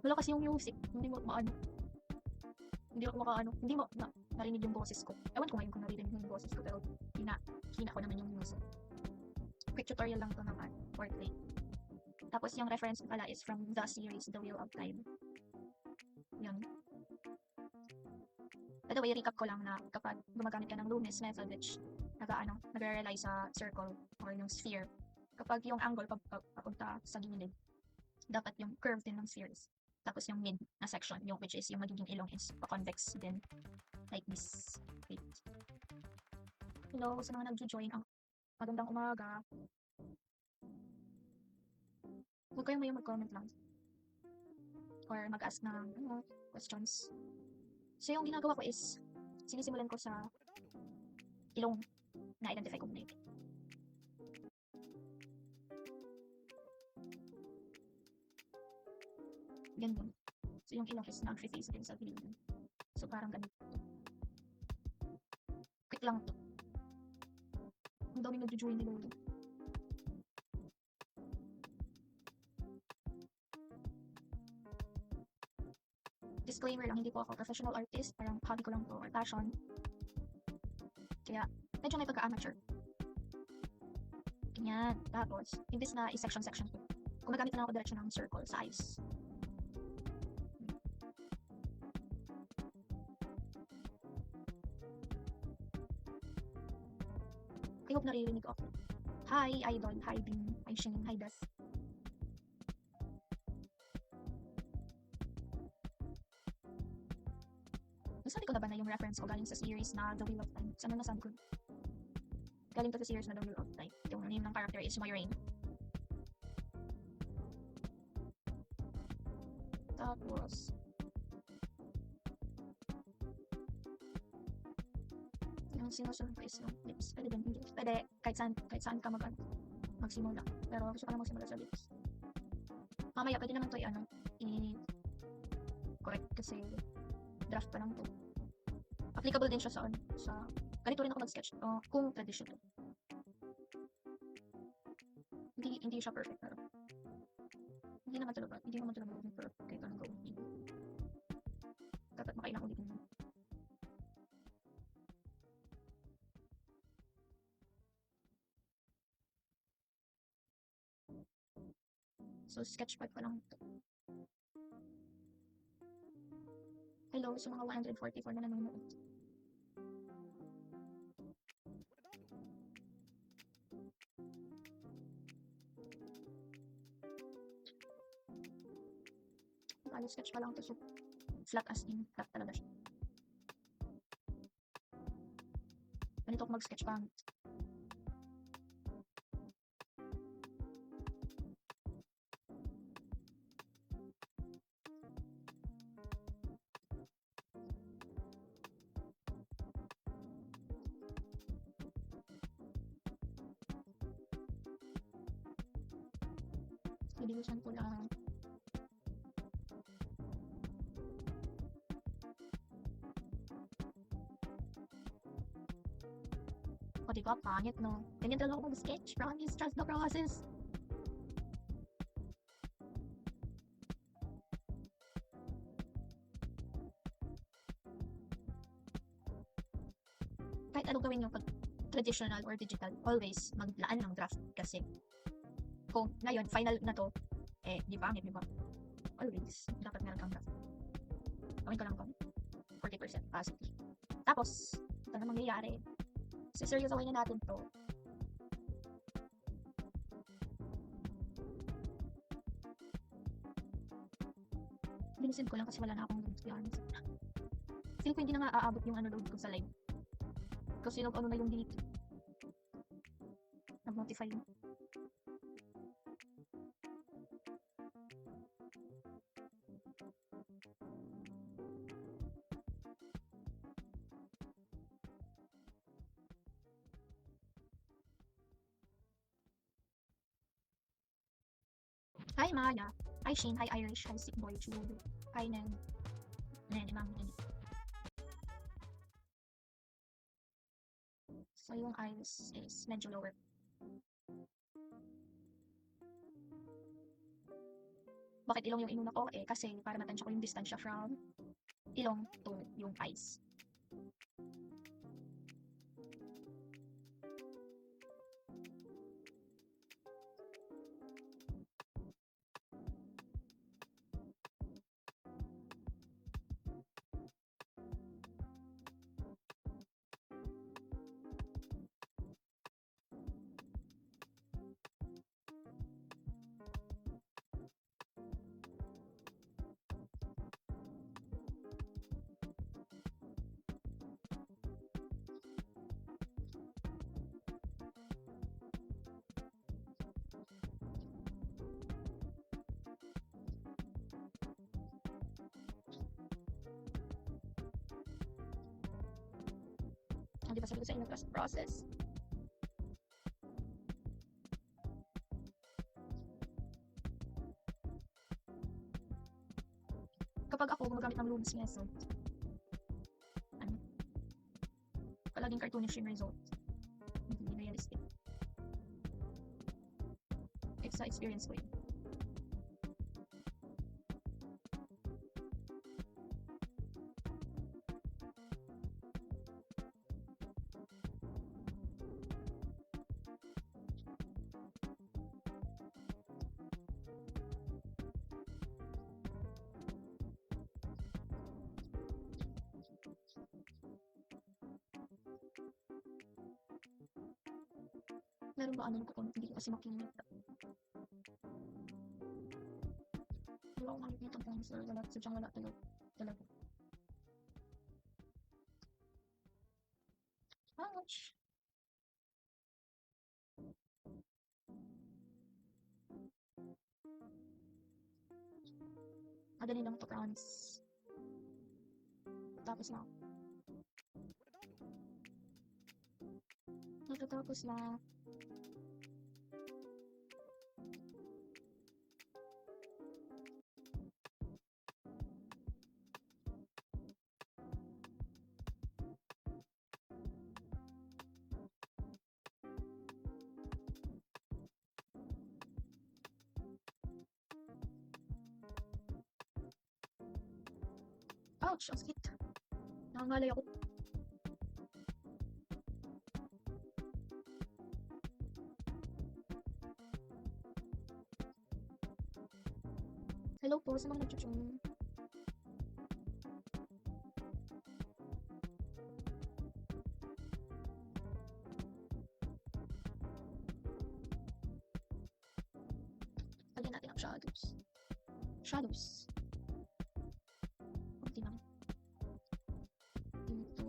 Wala kasi yung music, hindi mo maano, hindi ako makaano, hindi mo narinig yung boses ko. Ewan ko ngayon kung naririnig mo yung boses ko, pero hina ko naman yung music. Quick tutorial lang to ng Fortnite. Tapos yung reference ko pala is from the series The Wheel of Time. Yun. By the way, recap ko lang na kapag gumagamit ka ng Loomis method, which nagre-rely sa circle or yung sphere, kapag yung angle papunta sa gilid, dapat yung curve din ng spheres. Tapos yung mid na section, yung which is yung magiging ilong is pa-convex din. Like this. Wait. Hello, sa mga nag-join, magandang umaga. Huwag kayong mayo mag-comment lang. Or mag-ask ng questions. So yung ginagawa ko is, sinisimulan ko sa ilong na identify ko muna yun. Ganyan. So yung ilong is nag-face din sa gilid. So parang ganito. Quick lang to. Ang daming nag-join nila ulit. Disclaimer lang, hindi po ako professional artist, parang hobby ko lang to or passion. Kaya medyo may pagka-amateur. Ganyan. Tapos, imbis na i-section ko, gumagamit na ako diretso ng circle size. I hope naririnig ako. Hi, Idol. Hi, Bing. Hi, Shane. Hi, Beth. Nasabi ko na ba na yung reference ko galing sa series na The Wheel of Time? Sana nasabi ko. Galing to sa series na The Wheel of Time. Yung name ng character is Moiraine. Tapos, yung sinusunod ko is yung lips. Pwede din English. Pwede kahit saan ka magsimula. Pero gusto ko lang magsimula sa lips. Mamaya pwede naman to i-correct kasi draft pa lang to. Applicable din siya sa ganito rin ako mag-sketch kung tradition to. Hindi siya perfect pero hindi naman talaga maging perfect kahit anong gawin. Dapat makailang ulitin mo. So sketchpad pa lang to. Hello sa mga 144 na nanonood. Sketch pa lang to, so flat as in flat talaga siya. Ganito ako mag-sketch pa. Bilisan ko lang. O diba, pangit no? Ganyan talaga ako mag-sketch. Promise, trust the process. Kahit anong gawin nyo pag traditional or digital, always maglaan ng draft kasi kung ngayon, final na to, di pangit, di ba? Always, dapat meron kang draft. Gawin ko lang to. 40% positive. Tapos, ito na mangyayari. Seryosohin na natin to. Linisin ko lang kasi wala na akong load, to be honest. Feel ko hindi na nga aabot yung load ko sa live. Kasi na yung delete. Nag-notify yun. Hi Maya. Hi Shane. Hi Irish. Hi Sick Boy Chudo. Hi Nen. Ma'am. So yung eyes is medyo lower. Bakit ilong yung inuna ko? Kasi para matansya ko yung distansya from ilong to yung eyes. Di ba sabi ko sa inyo, process. Kapag ako gumagamit ng Lumos method, ano, palaging cartoonish yung result. Hindi realistic. It's sa experience ko yun. Meron ba ano ko kung hindi ko kasi makikita? Wala akong makikita ng answer. Sadyang wala talaga. Ouch! Madali lang to, promise. Tapos na. Natatapos na. Ouch! Ang sakit. Nangangalay ako. Hello po, sa mga nagchuchong. Lagyan natin ang shadows. Shadows. Kunti lang. Dito.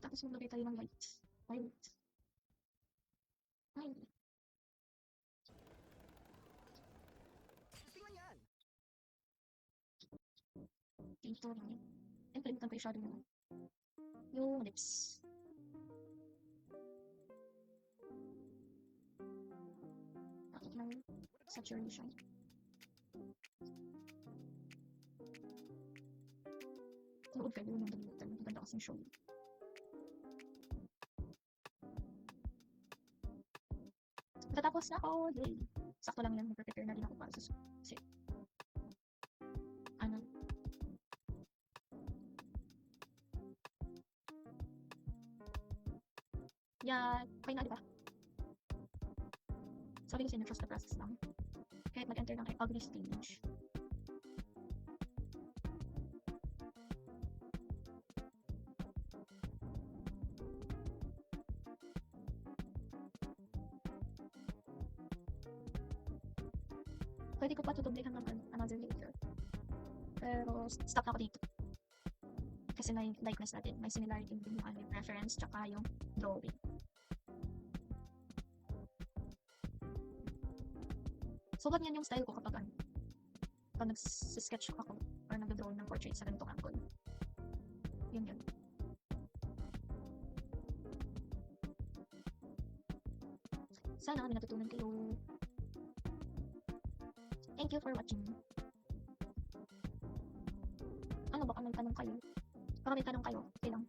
Tapos maglagay tayo ng white. Violet. Violet. Dito lang yun. And kalimutan ko yung shadow naman. Yung lips. Bakit ng saturation. Tulood kayo ng dalimutan. Maganda kasing show. Tatapos na ako. Yay. Sakto lang yan. Mag-prepare na rin ako para sa kasi ano. Yan. Okay na, diba? Sabi ko sa'yo, trust the process lang. Kahit mag-enter ng ugly stage. Pwede ko pa tutublihan ng another layer. Pero stuck ako dito. Kasi may likeness natin, may similarity din yung yung reference tsaka yung drawing. So, ganyan yung style ko kapag pag nag-sketch ako or nag-draw ng portrait sa ganitong angle. Yun. Sana may natutunan kayo. Thank you for watching. Ano baka may tanong kayo? Baka may tanong kayo. Okay lang.